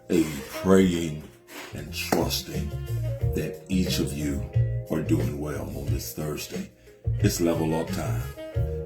praying and trusting that each of you are doing well on this Thursday. It's level up time.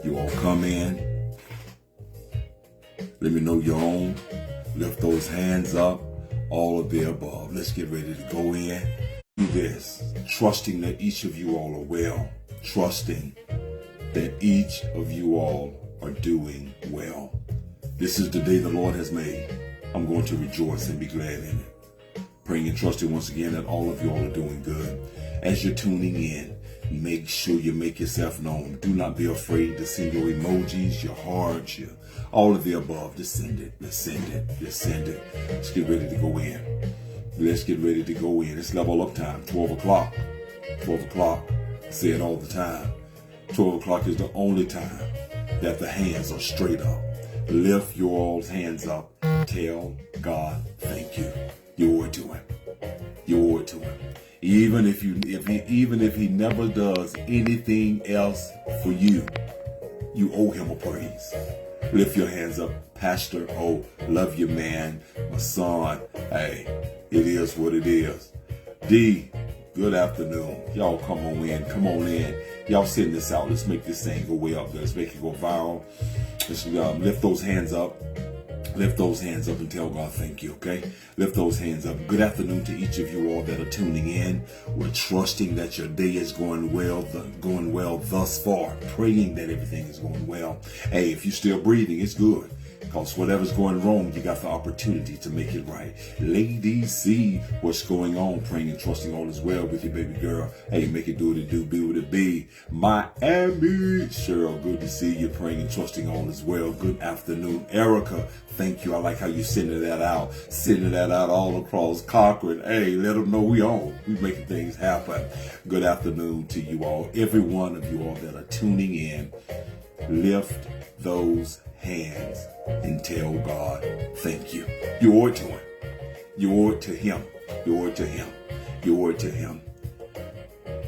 You all come in. Let me know your own. Lift those hands up. All of the above. Let's get ready to go in. Do this. Trusting that each of you all are well. Trusting that each of you all are doing well. This is the day the Lord has made. I'm going to rejoice and be glad in it. Praying and trusting once again that all of you all are doing good. As you're tuning in, make sure you make yourself known. Do not be afraid to send your emojis, your hearts, all of the above. Just send it. Let's send it. Just send it. Let's get ready to go in. Let's get ready to go in. It's level up time. 12 o'clock. 12 o'clock. I say it all the time. 12 o'clock is the only time that the hands are straight up. Lift your all's hands up. Tell God thank you. You owe it to him. You owe it to him. Even if he never does anything else for you, you owe him a praise. Lift your hands up. Pastor, oh, love you, man. My son, hey, it is what it is. D, good afternoon. Y'all come on in. Come on in. Y'all send this out. Let's make this thing go way up there. Let's make it go viral. Let's lift those hands up. Lift those hands up and tell God thank you, okay? Lift those hands up. Good afternoon to each of you all that are tuning in. We're trusting that your day is going well thus far. Praying that everything is going well. Hey, if you're still breathing, it's good. Because whatever's going wrong, you got the opportunity to make it right. Ladies, see what's going on. Praying and trusting all is well with your baby girl. Hey, make it do what it do, be what it be. Miami, Cheryl, good to see you. Praying and trusting all is well. Good afternoon, Erica. Thank you. I like how you sending that out. Sending that out all across Cochrane. Hey, let them know we on. We making things happen. Good afternoon to you all. Every one of you all that are tuning in, lift those hands and tell God thank you. You owe it to him. You owe it to him. You owe it to him. You owe it to him.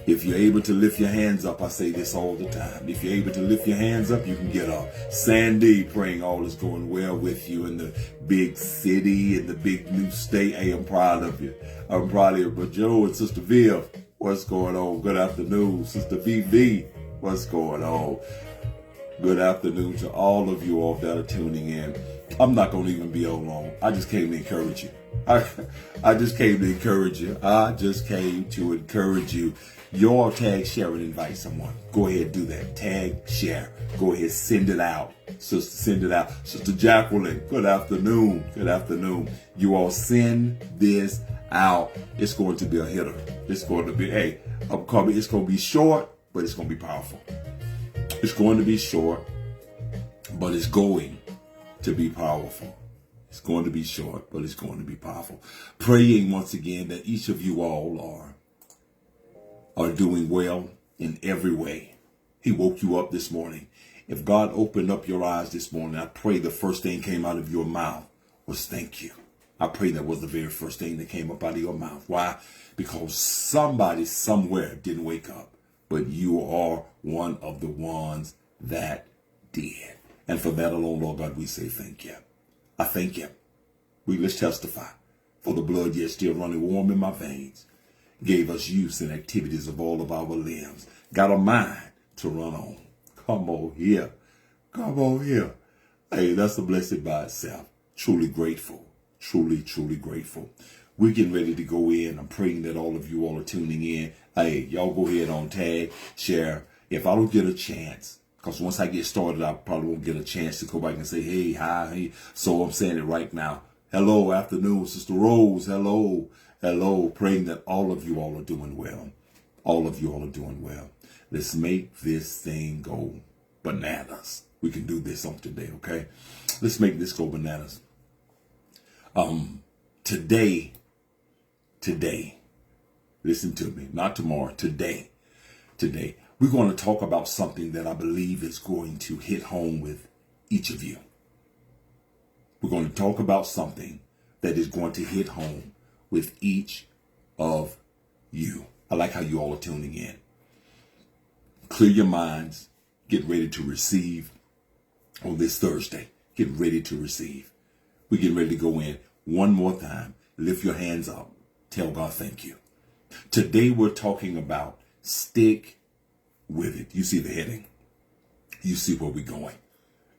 If you're able to lift your hands up, I say this all the time. If you're able to lift your hands up, you can get up. Sandy, praying all is going well with you in the big city, in the big new state. Hey, I'm proud of you. I'm proud of you. But Joe and Sister Viv, what's going on? Good afternoon. Sister VV, what's going on? Good afternoon to all of you all that are tuning in. I'm not going to even be on long. I just came to encourage you. I just came to encourage you. I just came to encourage you. Your tag, share, and invite someone. Go ahead, do that. Tag, share. Go ahead, send it out. Sister, send it out. Sister Jacqueline, good afternoon. Good afternoon. You all send this out. It's going to be a hitter. It's going to be, hey, it's going to be short, but it's going to be powerful. It's going to be short, but it's going to be powerful. It's going to be short, but it's going to be powerful. Praying once again that each of you all are doing well in every way. He woke you up this morning. If God opened up your eyes this morning, I pray the first thing came out of your mouth was thank you. I pray that was the very first thing that came up out of your mouth. Why? Because somebody somewhere didn't wake up. But you are one of the ones that did. And for that alone, Lord God, we say thank you. I thank you. Let's testify. For the blood yet still running warm in my veins. Gave us use and activities of all of our limbs. Got a mind to run on. Come on here. Come on here. Hey, that's a blessing by itself. Truly grateful. Truly, truly grateful. We're getting ready to go in. I'm praying that all of you all are tuning in. Hey, y'all go ahead on tag, share. If I don't get a chance, because once I get started, I probably won't get a chance to go back and say, hey, hi, hey. So I'm saying it right now. Hello, afternoon, Sister Rose. Hello, hello. Praying that all of you all are doing well. All of you all are doing well. Let's make this thing go bananas. We can do this on today, okay? Let's make this go bananas. Today, listen to me, not tomorrow, today, we're going to talk about something that I believe is going to hit home with each of you. We're going to talk about something that is going to hit home with each of you. I like how you all are tuning in. Clear your minds. Get ready to receive on this Thursday. Get ready to receive. We're getting ready to go in one more time. Lift your hands up. Tell God thank you. Today we're talking about stick with it. You see the heading. You see where we're going.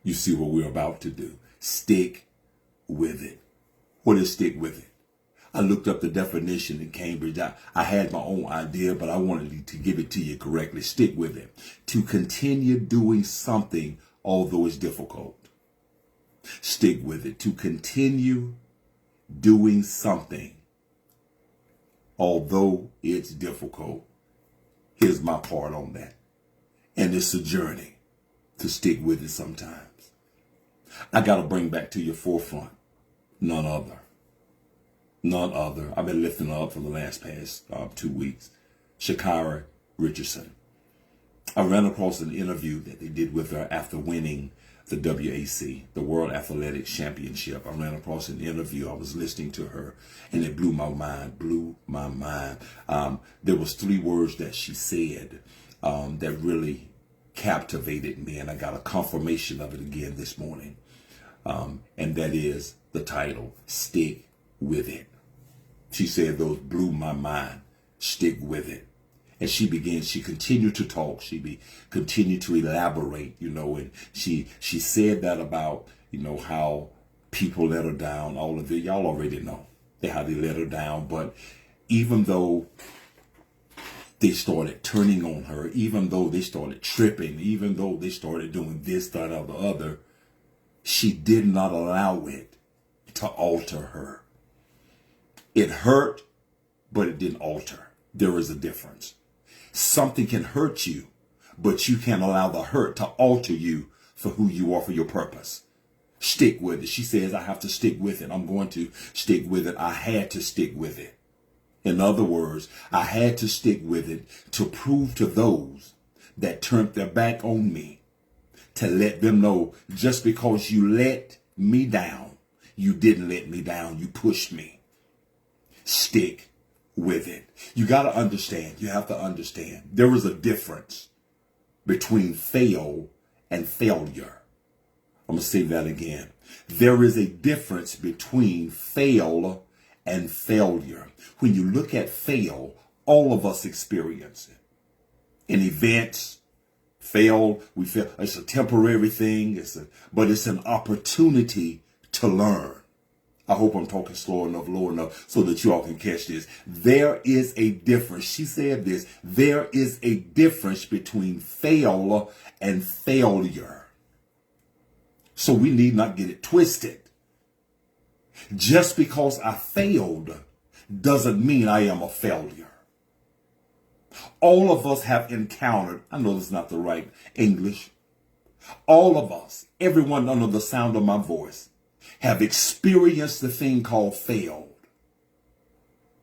You see what we're about to do. Stick with it. What is stick with it? I looked up the definition in Cambridge. I had my own idea, but I wanted to give it to you correctly. Stick with it. To continue doing something, although it's difficult. Stick with it. To continue doing something, although it's difficult. Here's my part on that. And it's a journey to stick with it sometimes. I got to bring back to your forefront none other. I've been lifting her up for the past 2 weeks. Sha'Carri Richardson. I ran across an interview that they did with her after winning the WAC, the World Athletics Championship. I ran across an interview. I was listening to her, and it blew my mind. There was 3 words that she said that really captivated me, and I got a confirmation of it again this morning. And that is the title, Stick With It. She said those blew my mind. Stick with it. And she continued to talk. She continued to elaborate, and she said that about, how people let her down, all of it. Y'all already know how they let her down. But even though they started turning on her, even though they started tripping, even though they started doing this, that, or the other, she did not allow it to alter her. It hurt, but it didn't alter. There is a difference. Something can hurt you, but you can't allow the hurt to alter you for who you are, for your purpose. Stick with it. She says, I have to stick with it. I'm going to stick with it. I had to stick with it. In other words, I had to stick with it to prove to those that turned their back on me, to let them know just because you let me down, you didn't let me down. You pushed me. Stick with it. You got to understand. You have to understand. There is a difference between fail and failure. I'm going to say that again. There is a difference between fail and failure. When you look at fail, all of us experience it. In events, we feel it's a temporary thing, but it's an opportunity to learn. I hope I'm talking slow enough, low enough, so that you all can catch this. There is a difference. She said this. There is a difference between fail and failure. So we need not get it twisted. Just because I failed doesn't mean I am a failure. All of us have encountered, I know this is not the right English, all of us, everyone under the sound of my voice, have experienced the thing called failed.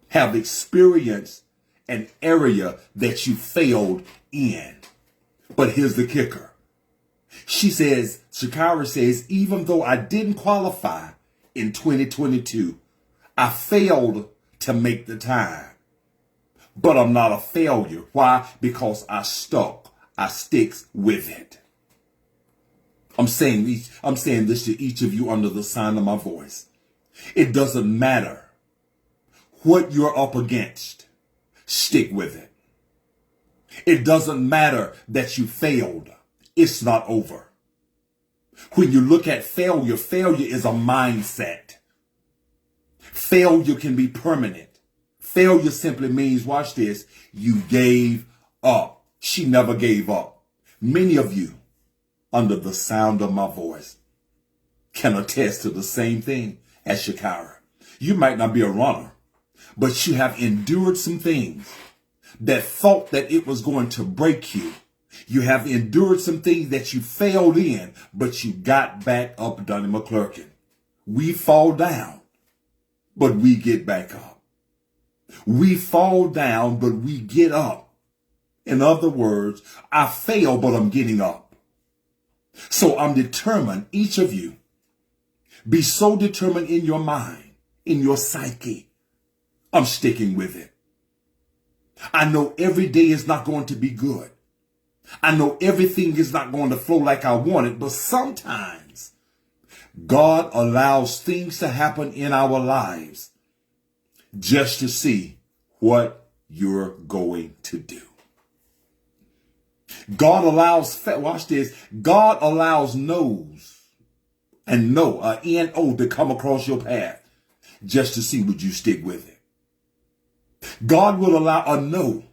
Have experienced an area that you failed in. But here's the kicker. Sha'Carri says, even though I didn't qualify in 2022, I failed to make the time. But I'm not a failure. Why? Because I stuck. I sticks with it. I'm saying this to each of you under the sound of my voice. It doesn't matter what you're up against. Stick with it. It doesn't matter that you failed. It's not over. When you look at failure, failure is a mindset. Failure can be permanent. Failure simply means, watch this, you gave up. She never gave up. Many of you, under the sound of my voice, can attest to the same thing as Sha'Carri. You might not be a runner, but you have endured some things that thought that it was going to break you. You have endured some things that you failed in, but you got back up, Donnie McClurkin. We fall down, but we get back up. We fall down, but we get up. In other words, I fail, but I'm getting up. So I'm determined, each of you, be so determined in your mind, in your psyche. I'm sticking with it. I know every day is not going to be good. I know everything is not going to flow like I want it, but sometimes God allows things to happen in our lives just to see what you're going to do. God allows, watch this, God allows no's and N-O, to come across your path just to see would you stick with it. God will allow a no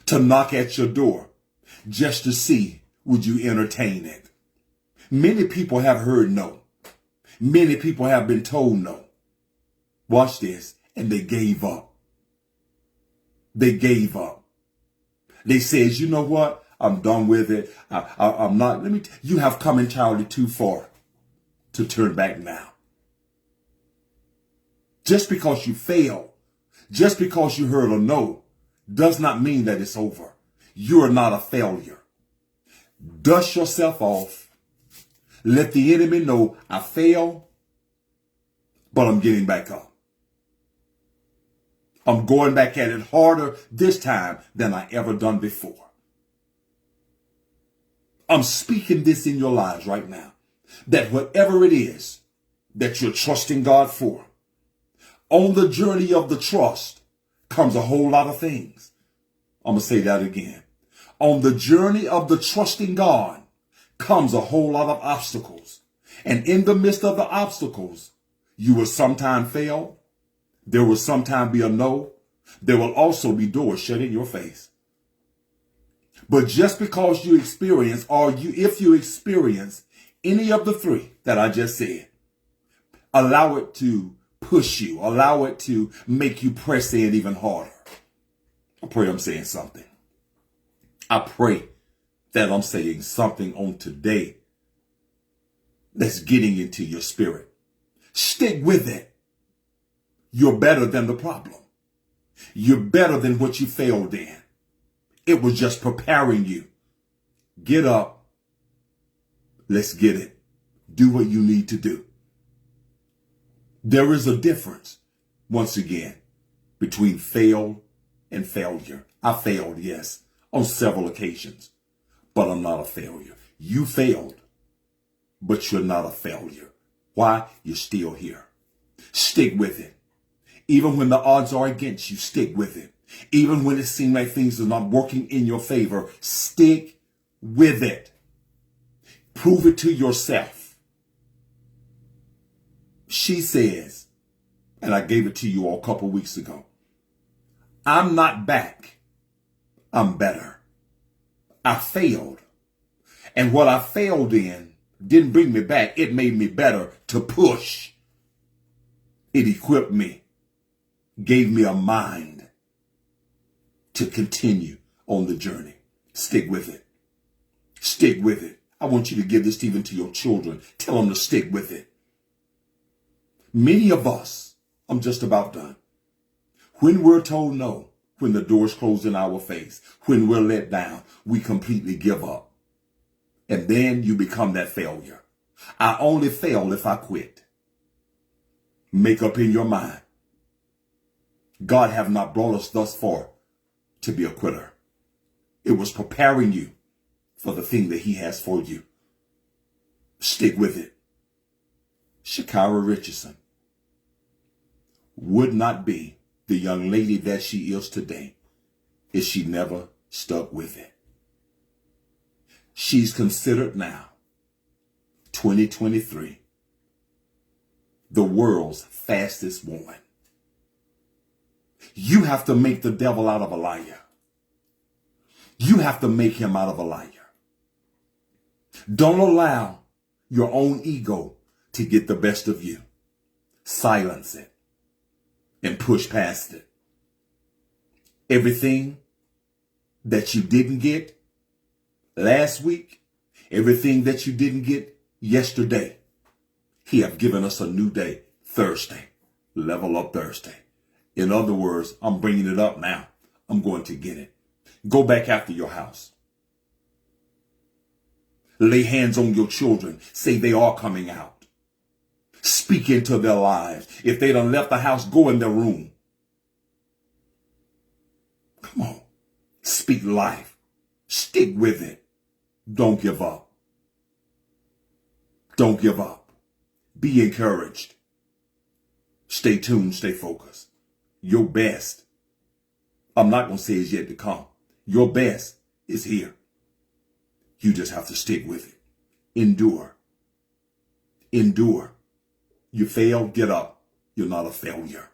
to knock at your door just to see would you entertain it. Many people have heard no. Many people have been told no. Watch this. And they gave up. They gave up. They said, you know what? I'm done with it. I'm not. You have come entirely too far to turn back now. Just because you failed, just because you heard a no, does not mean that it's over. You're not a failure. Dust yourself off. Let the enemy know I failed, but I'm getting back up. I'm going back at it harder this time than I ever done before. I'm speaking this in your lives right now, that whatever it is that you're trusting God for, on the journey of the trust comes a whole lot of things. I'm going to say that again. On the journey of the trusting God comes a whole lot of obstacles. And in the midst of the obstacles, you will sometime fail. There will sometime be a no. There will also be doors shut in your face. But just because you experience, if you experience any of the three that I just said, allow it to push you. Allow it to make you press in even harder. I pray I'm saying something. I pray that I'm saying something on today that's getting into your spirit. Stick with it. You're better than the problem. You're better than what you failed in. It was just preparing you. Get up. Let's get it. Do what you need to do. There is a difference, once again, between fail and failure. I failed, yes, on several occasions, but I'm not a failure. You failed, but you're not a failure. Why? You're still here. Stick with it. Even when the odds are against you, stick with it. Even when it seems like things are not working in your favor, stick with it. Prove it to yourself. She says, and I gave it to you all a couple weeks ago, I'm not back. I'm better. I failed. And what I failed in didn't bring me back. It made me better to push. It equipped me. Gave me a mind to continue on the journey. Stick with it. Stick with it. I want you to give this even to your children. Tell them to stick with it. Many of us, I'm just about done. When we're told no, when the doors close in our face, when we're let down, we completely give up. And then you become that failure. I only fail if I quit. Make up in your mind. God have not brought us thus far to be a quitter. It was preparing you for the thing that he has for you. Stick with it. Shakira Richardson would not be the young lady that she is today if she never stuck with it. She's considered now, 2023, the world's fastest woman. You have to make the devil out of a liar. You have to make him out of a liar. Don't allow your own ego to get the best of you. Silence it and push past it. Everything that you didn't get last week, everything that you didn't get yesterday, he have given us a new day, Thursday. Level up Thursday. In other words, I'm bringing it up now. I'm going to get it. Go back after your house. Lay hands on your children. Say they are coming out. Speak into their lives. If they done left the house, go in their room. Come on. Speak life. Stick with it. Don't give up. Don't give up. Be encouraged. Stay tuned, stay focused. Your best, I'm not going to say is yet to come. Your best is here. You just have to stick with it. Endure. Endure. You fail, get up. You're not a failure.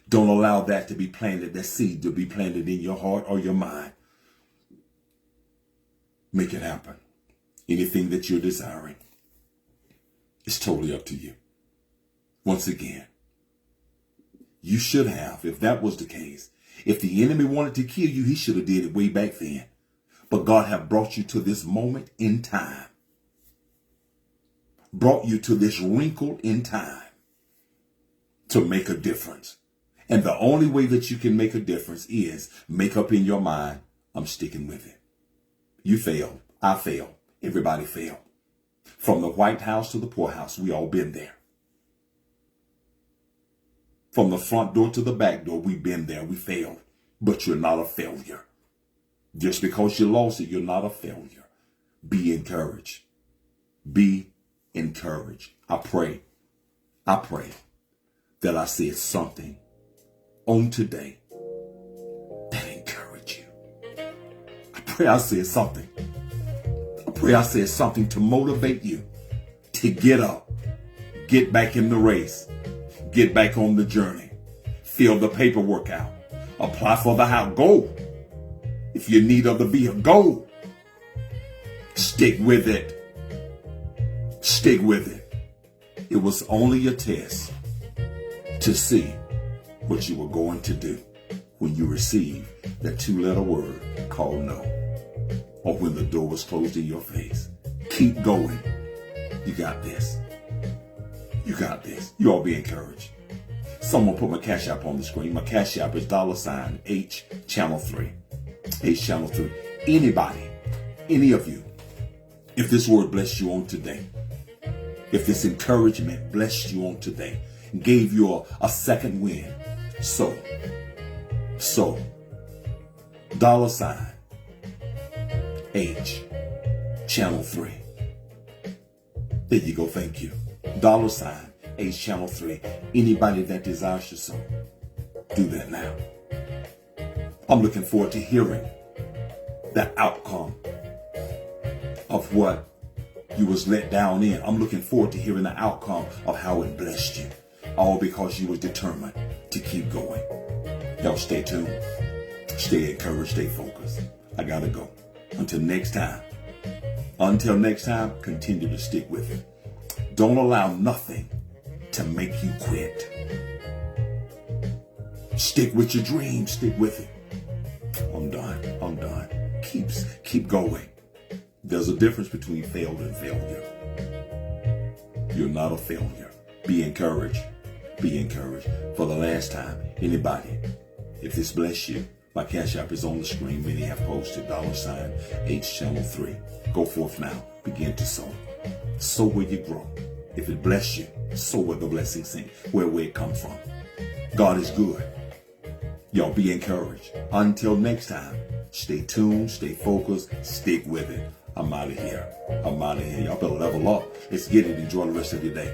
Don't allow that to be planted, that seed to be planted in your heart or your mind. Make it happen. Anything that you're desiring, it's totally up to you. Once again, you should have, if that was the case, if the enemy wanted to kill you, he should have did it way back then. But God have brought you to this moment in time. Brought you to this wrinkle in time to make a difference. And the only way that you can make a difference is make up in your mind, I'm sticking with it. You failed. I failed. Everybody failed. From the White House to the poorhouse, we all been there. From the front door to the back door, we've been there. We failed. But you're not a failure. Just because you lost it, you're not a failure. Be encouraged. Be encouraged. I pray that I said something on today that encouraged you. I pray I said something. I pray I said something to motivate you to get up, get back in the race, get back on the journey, fill the paperwork out, apply for the house, go. If you need other vehicle, go. Stick with it. Stick with it. It was only a test to see what you were going to do when you received that 2-letter word called no, or when the door was closed in your face. Keep going. You got this. You got this. You all be encouraged. Someone put my Cash App on the screen. My Cash App is $H Channel 3. H Channel 3. Anybody, any of you, if this word blessed you on today, if this encouragement blessed you on today, gave you a second win, so $H Channel 3. There you go. Thank you. $H Channel 3. Anybody that desires to sow, do that now. I'm looking forward to hearing the outcome of what you was let down in. I'm looking forward to hearing the outcome of how it blessed you. All because you was determined to keep going. Y'all stay tuned. Stay encouraged. Stay focused. I gotta go. Until next time, continue to stick with it. Don't allow nothing to make you quit. Stick with your dreams. Stick with it. I'm done. Keep going. There's a difference between failed and failure. You're not a failure. Be encouraged. Be encouraged. For the last time, anybody, if this bless you, my Cash App is on the screen. Many have posted $H Channel 3. Go forth now. Begin to sow. Sow where you grow. If it bless you, sow where the blessing sing, where it come from. God is good. Y'all be encouraged. Until next time, stay tuned, stay focused, stick with it. I'm out of here. Y'all better level up. Let's get it. Enjoy the rest of your day.